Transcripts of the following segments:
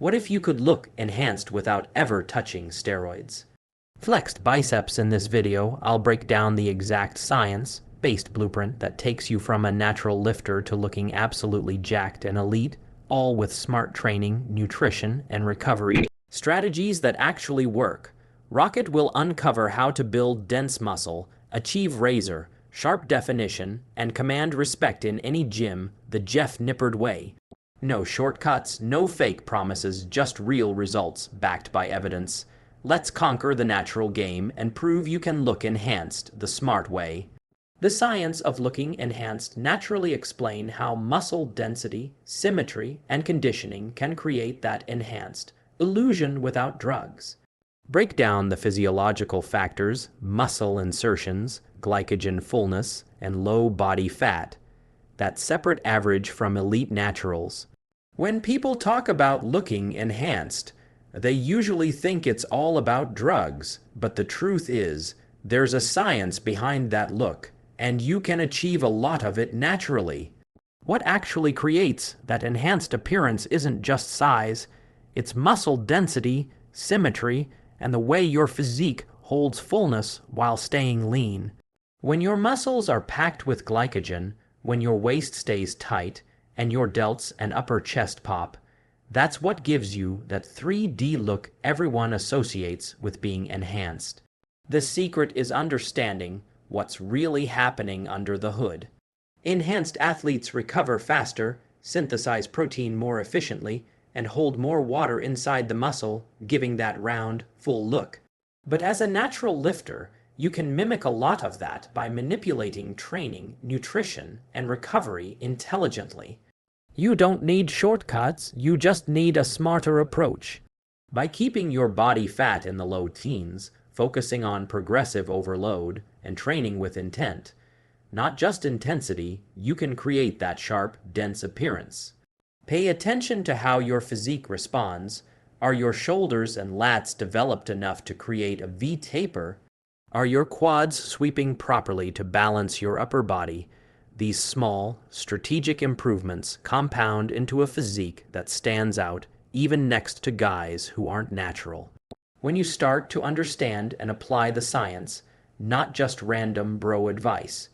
What if you could look enhanced without ever touching steroids? Flexed biceps. In this video, I'll break down the exact science-based blueprint that takes you from a natural lifter to looking absolutely jacked and elite, all with smart training, nutrition, and recovery strategies that actually work. Rocket will uncover how to build dense muscle, achieve razor, sharp definition, and command respect in any gym the Jeff NIPPARD way. No shortcuts, no fake promises, just real results backed by evidence. Let's conquer the natural game and prove you can look enhanced the smart way. The science of looking enhanced naturally explain how muscle density, symmetry, and conditioning can create that enhanced illusion without drugs. Break down the physiological factors, muscle insertions, glycogen fullness, and low body fat, that separate average from elite naturals. When people talk about looking enhanced, they usually think it's all about drugs, but the truth is, there's a science behind that look, and you can achieve a lot of it naturally. What actually creates that enhanced appearance isn't just size, it's muscle density, symmetry, and the way your physique holds fullness while staying lean. When your muscles are packed with glycogen, when your waist stays tight, and your delts and upper chest pop, that's what gives you that 3D look everyone associates with being enhanced. The secret is understanding what's really happening under the hood. Enhanced athletes recover faster, synthesize protein more efficiently, and hold more water inside the muscle, giving that round, full look. But as a natural lifter, you can mimic a lot of that by manipulating training, nutrition, and recovery intelligently. You don't need shortcuts, you just need a smarter approach. By keeping your body fat in the low teens, focusing on progressive overload, and training with intent, not just intensity, you can create that sharp, dense appearance. Pay attention to how your physique responds. Are your shoulders and lats developed enough to create a V-taper? Are your quads sweeping properly to balance your upper body? These small, strategic improvements compound into a physique that stands out even next to guys who aren't natural. When you start to understand and apply the science, not just random bro advice,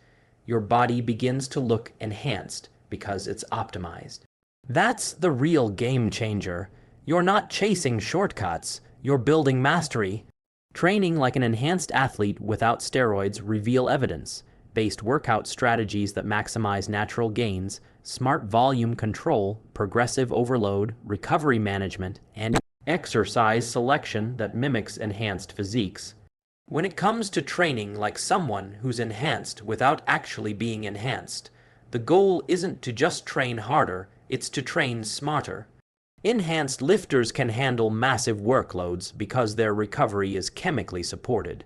your body begins to look enhanced because it's optimized. That's the real game changer. You're not chasing shortcuts, you're building mastery. Training like an enhanced athlete without steroids reveal evidence-based workout strategies that maximize natural gains, smart volume control, progressive overload, recovery management, and exercise selection that mimics enhanced physiques. When it comes to training like someone who's enhanced without actually being enhanced, the goal isn't to just train harder, it's to train smarter. Enhanced lifters can handle massive workloads because their recovery is chemically supported.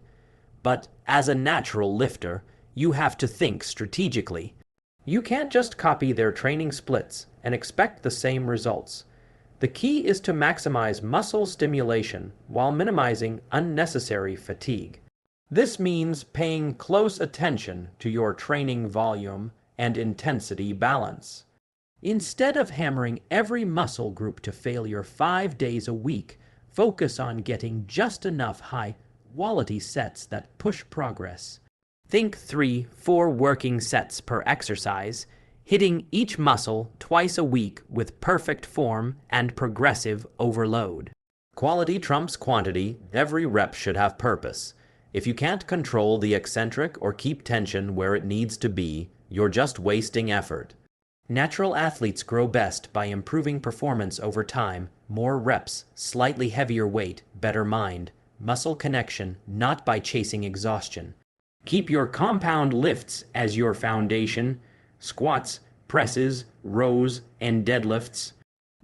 But as a natural lifter, you have to think strategically. You can't just copy their training splits and expect the same results. The key is to maximize muscle stimulation while minimizing unnecessary fatigue. This means paying close attention to your training volume and intensity balance. Instead of hammering every muscle group to failure 5 days a week, focus on getting just enough high-quality sets that push progress. Think 3-4 working sets per exercise, hitting each muscle twice a week with perfect form and progressive overload. Quality trumps quantity. Every rep should have purpose. If you can't control the eccentric or keep tension where it needs to be, you're just wasting effort. Natural athletes grow best by improving performance over time, more reps, slightly heavier weight, better mind, muscle connection, not by chasing exhaustion. Keep your compound lifts as your foundation, squats, presses, rows, and deadlifts,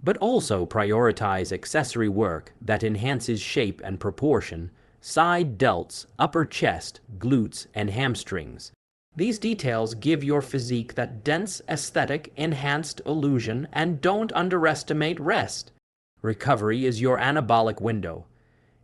but also prioritize accessory work that enhances shape and proportion, side delts, upper chest, glutes, and hamstrings. These details give your physique that dense, aesthetic, enhanced illusion, and don't underestimate rest. Recovery is your anabolic window.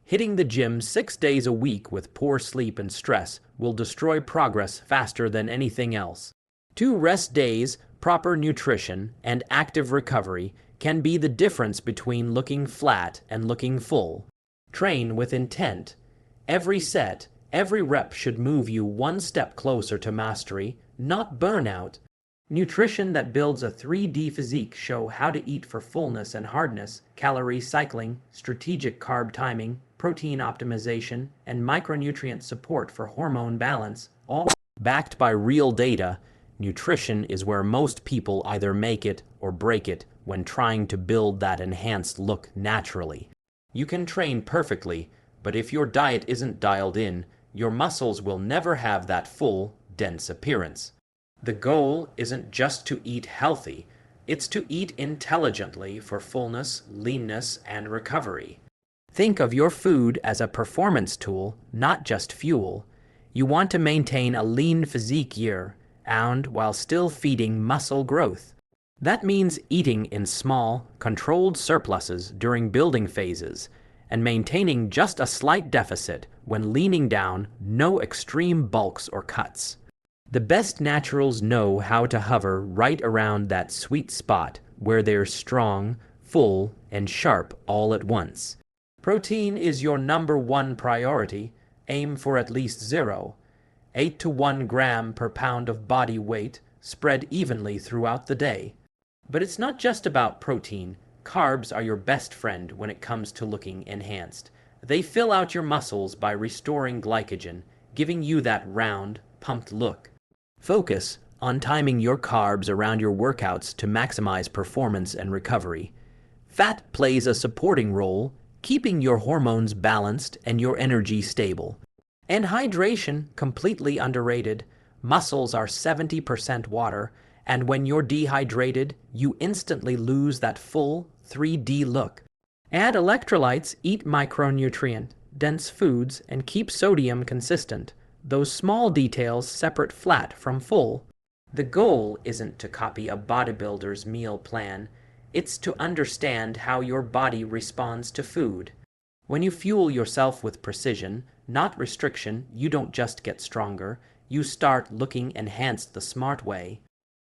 Hitting the gym 6 days a week with poor sleep and stress will destroy progress faster than anything else. 2 rest days, proper nutrition, and active recovery can be the difference between looking flat and looking full. Train with intent. Every set, every rep should move you one step closer to mastery, not burnout. Nutrition that builds a 3D physique show how to eat for fullness and hardness, calorie cycling, strategic carb timing, protein optimization, and micronutrient support for hormone balance, all backed by real data. Nutrition is where most people either make it or break it when trying to build that enhanced look naturally. You can train perfectly, but if your diet isn't dialed in, your muscles will never have that full, dense appearance. The goal isn't just to eat healthy, it's to eat intelligently for fullness, leanness, and recovery. Think of your food as a performance tool, not just fuel. You want to maintain a lean physique year, and while still feeding muscle growth. That means eating in small, controlled surpluses during building phases, and maintaining just a slight deficit when leaning down, no extreme bulks or cuts. The best naturals know how to hover right around that sweet spot where they're strong, full, and sharp all at once. Protein is your #1 priority. Aim for at least 0. 8 to 1 gram per pound of body weight, spread evenly throughout the day. But it's not just about protein. Carbs are your best friend when it comes to looking enhanced. They fill out your muscles by restoring glycogen, giving you that round, pumped look. Focus on timing your carbs around your workouts to maximize performance and recovery. Fat plays a supporting role, keeping your hormones balanced and your energy stable. And hydration, completely underrated. Muscles are 70% water, and when you're dehydrated, you instantly lose that full 3D look. Add electrolytes, eat micronutrient, dense foods, and keep sodium consistent. Those small details separate flat from full. The goal isn't to copy a bodybuilder's meal plan. It's to understand how your body responds to food. When you fuel yourself with precision, not restriction, you don't just get stronger, you start looking enhanced the smart way.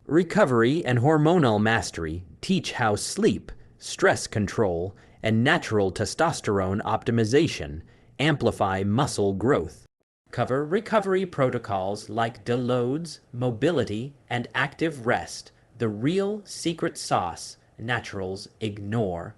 Recovery and hormonal mastery teach how sleep, stress control, and natural testosterone optimization amplify muscle growth. Cover recovery protocols like deloads, mobility, and active rest, the real secret sauce naturals ignore.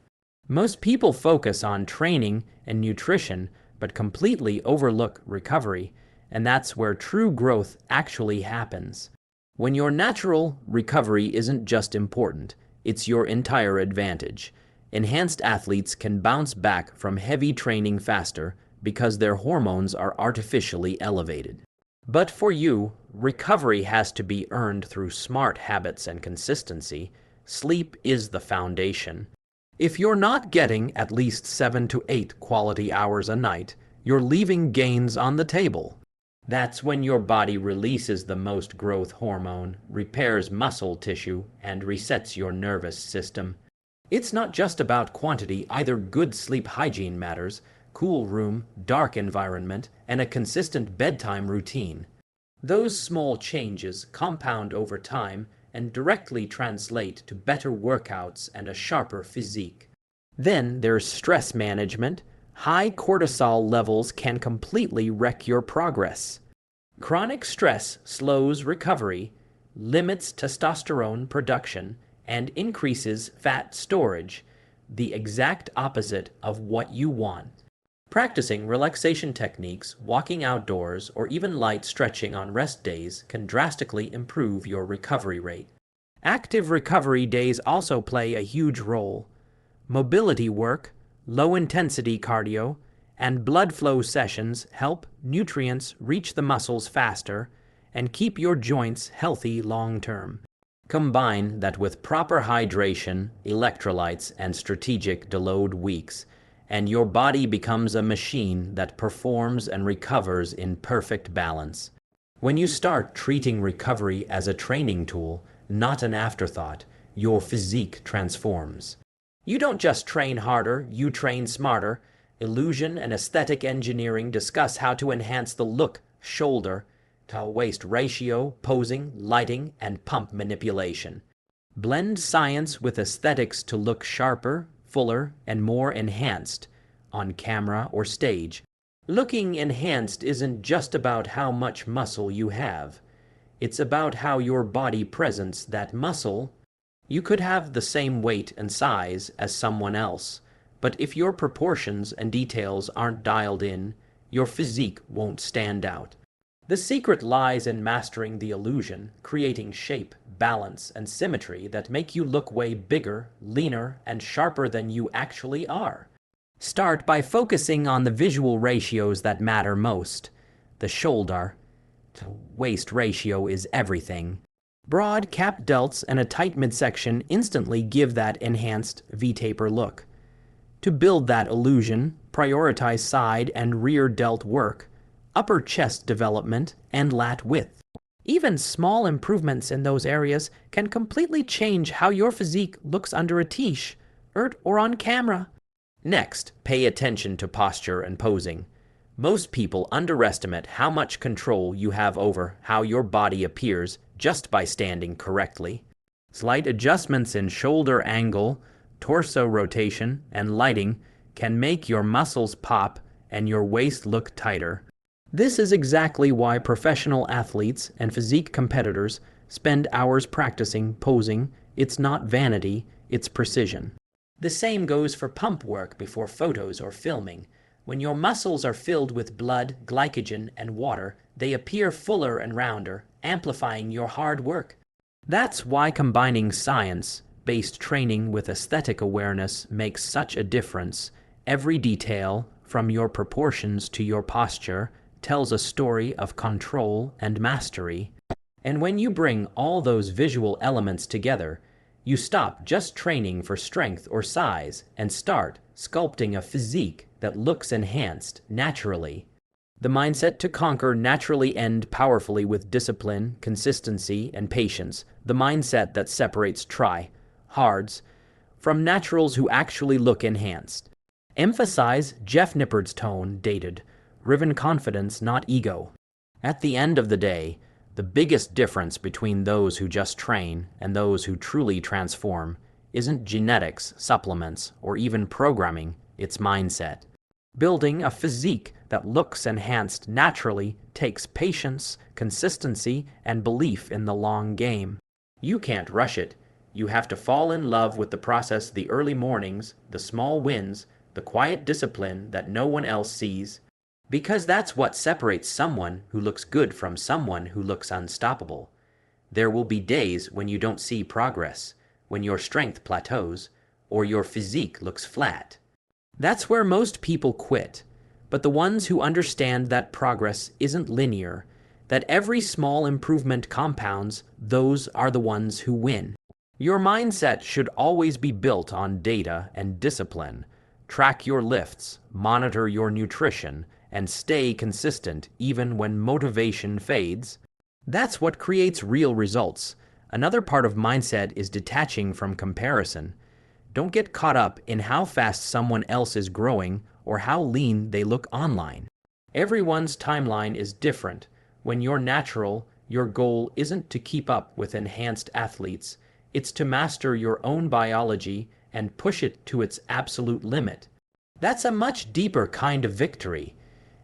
Most people focus on training and nutrition, but completely overlook recovery, and that's where true growth actually happens. When you're natural, recovery isn't just important, it's your entire advantage. Enhanced athletes can bounce back from heavy training faster because their hormones are artificially elevated. But for you, recovery has to be earned through smart habits and consistency. Sleep is the foundation. If you're not getting at least 7 to 8 quality hours a night, you're leaving gains on the table. That's when your body releases the most growth hormone, repairs muscle tissue, and resets your nervous system. It's not just about quantity either. Good sleep hygiene matters. Cool room, dark environment, and a consistent bedtime routine. Those small changes compound over time and directly translate to better workouts and a sharper physique. Then there's stress management. High cortisol levels can completely wreck your progress. Chronic stress slows recovery, limits testosterone production, and increases fat storage, the exact opposite of what you want. Practicing relaxation techniques, walking outdoors, or even light stretching on rest days can drastically improve your recovery rate. Active recovery days also play a huge role. Mobility work, low-intensity cardio, and blood flow sessions help nutrients reach the muscles faster and keep your joints healthy long-term. Combine that with proper hydration, electrolytes, and strategic deload weeks, and your body becomes a machine that performs and recovers in perfect balance. When you start treating recovery as a training tool, not an afterthought, your physique transforms. You don't just train harder, you train smarter. Illusion and aesthetic engineering discuss how to enhance the look, shoulder, to waist ratio, posing, lighting, and pump manipulation. Blend science with aesthetics to look sharper, fuller, and more enhanced, on camera or stage. Looking enhanced isn't just about how much muscle you have. It's about how your body presents that muscle. You could have the same weight and size as someone else, but if your proportions and details aren't dialed in, your physique won't stand out. The secret lies in mastering the illusion, creating shape, balance, and symmetry that make you look way bigger, leaner, and sharper than you actually are. Start by focusing on the visual ratios that matter most. The shoulder to waist ratio is everything. Broad cap delts and a tight midsection instantly give that enhanced V-taper look. To build that illusion, prioritize side and rear delt work, upper chest development, and lat width. Even small improvements in those areas can completely change how your physique looks under a t-shirt or on camera. Next, pay attention to posture and posing. Most people underestimate how much control you have over how your body appears just by standing correctly. Slight adjustments in shoulder angle, torso rotation, and lighting can make your muscles pop and your waist look tighter. This is exactly why professional athletes and physique competitors spend hours practicing posing. It's not vanity, it's precision. The same goes for pump work before photos or filming. When your muscles are filled with blood, glycogen, and water, they appear fuller and rounder, amplifying your hard work. That's why combining science-based training with aesthetic awareness makes such a difference. Every detail, from your proportions to your posture, tells a story of control and mastery. And when you bring all those visual elements together, you stop just training for strength or size and start sculpting a physique that looks enhanced naturally. The mindset to conquer naturally ends powerfully with discipline, consistency, and patience. The mindset that separates try-hards from naturals who actually look enhanced. Emphasize Jeff Nippard's tone, dated, driven confidence, not ego. At the end of the day, the biggest difference between those who just train and those who truly transform isn't genetics, supplements, or even programming, it's mindset. Building a physique that looks enhanced naturally takes patience, consistency, and belief in the long game. You can't rush it. You have to fall in love with the process, the early mornings, the small wins, the quiet discipline that no one else sees. Because that's what separates someone who looks good from someone who looks unstoppable. There will be days when you don't see progress, when your strength plateaus, or your physique looks flat. That's where most people quit. But the ones who understand that progress isn't linear, that every small improvement compounds, those are the ones who win. Your mindset should always be built on data and discipline. Track your lifts, monitor your nutrition, and stay consistent even when motivation fades. That's what creates real results. Another part of mindset is detaching from comparison. Don't get caught up in how fast someone else is growing or how lean they look online. Everyone's timeline is different. When you're natural, your goal isn't to keep up with enhanced athletes. It's to master your own biology and push it to its absolute limit. That's a much deeper kind of victory.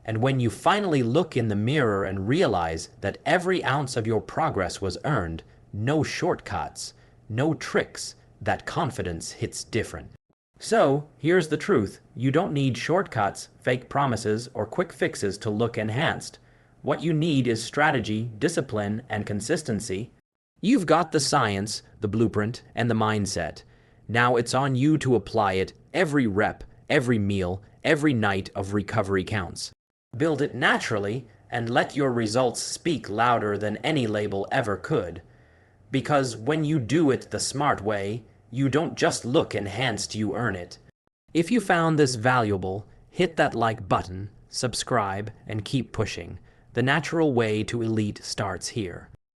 And when you finally look in the mirror and realize that every ounce of your progress was earned, no shortcuts, no tricks, that confidence hits different. So, here's the truth. You don't need shortcuts, fake promises, or quick fixes to look enhanced. What you need is strategy, discipline, and consistency. You've got the science, the blueprint, and the mindset. Now it's on you to apply it. Every rep, every meal, every night of recovery counts. Build it naturally and let your results speak louder than any label ever could. Because when you do it the smart way, you don't just look enhanced, you earn it. If you found this valuable, hit that like button, subscribe, and keep pushing. The natural way to elite starts here.